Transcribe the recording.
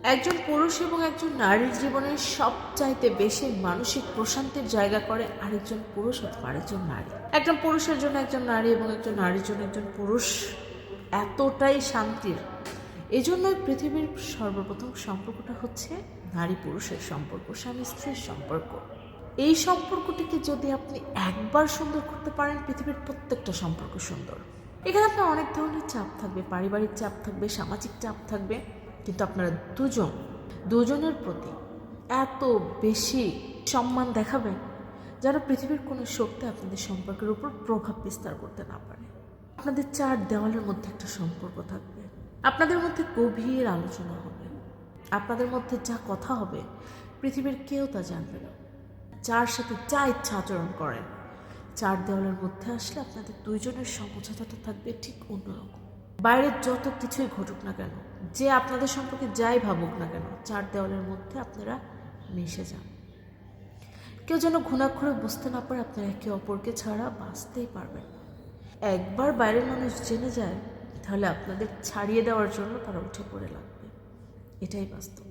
একজন পুরুষ এবং একজন নারীর জীবনে সবচাইতে বেশি মানসিক প্রশান্তির জায়গা করে আরেকজন পুরুষ অথবা আরেকজন নারী। একজন পুরুষের জন্য একজন নারী এবং একজন নারীর জন্য একজন পুরুষ এতটাই শান্তির। এই জন্যই পৃথিবীর সর্বপ্রথম সম্পর্কটা হচ্ছে নারী পুরুষের সম্পর্ক, স্বামী স্ত্রীর সম্পর্ক। এই সম্পর্কটিকে যদি আপনি একবার সুন্দর করতে পারেন, পৃথিবীর প্রত্যেকটা সম্পর্ক সুন্দর। এখানে আপনার অনেক ধরনের চাপ থাকবে, পারিবারিক চাপ থাকবে, সামাজিক চাপ থাকবে, কিন্তু আপনারা দুজনের প্রতি এত বেশি সম্মান দেখাবেন যেন পৃথিবীর কোনো শক্তি আপনাদের সম্পর্কের উপর প্রভাব বিস্তার করতে না পারে। আপনাদের চার দেওয়ালের মধ্যে একটা সম্পর্ক থাকবে, আপনাদের মধ্যে গভীর আলোচনা হবে, আপনাদের মধ্যে যা কথা হবে পৃথিবীর কেউ তা জানবে না। যার সাথে যা ইচ্ছা আচরণ করেন, চার দেওয়ালের মধ্যে আসলে আপনাদের দুইজনের সমঝোতাটা থাকবে ঠিক অন্যরকম। বাইরের যত কিছুই ঘটুক না কেন, যে আপনাদের সম্পর্কে যাই ভাবুক না কেন, চার দেওয়ালের মধ্যে আপনারা মিশে যান। কেউ যেন ঘুণাক্ষরে বুঝতে না পারে আপনারা একে অপরকে ছাড়া বাঁচতেই পারবেন না। একবার বাইরের মানুষ জেনে যায় তাহলে আপনাদের ছাড়িয়ে দেওয়ার জন্য তারা উঠে পড়ে লাগবে। এটাই বাস্তব।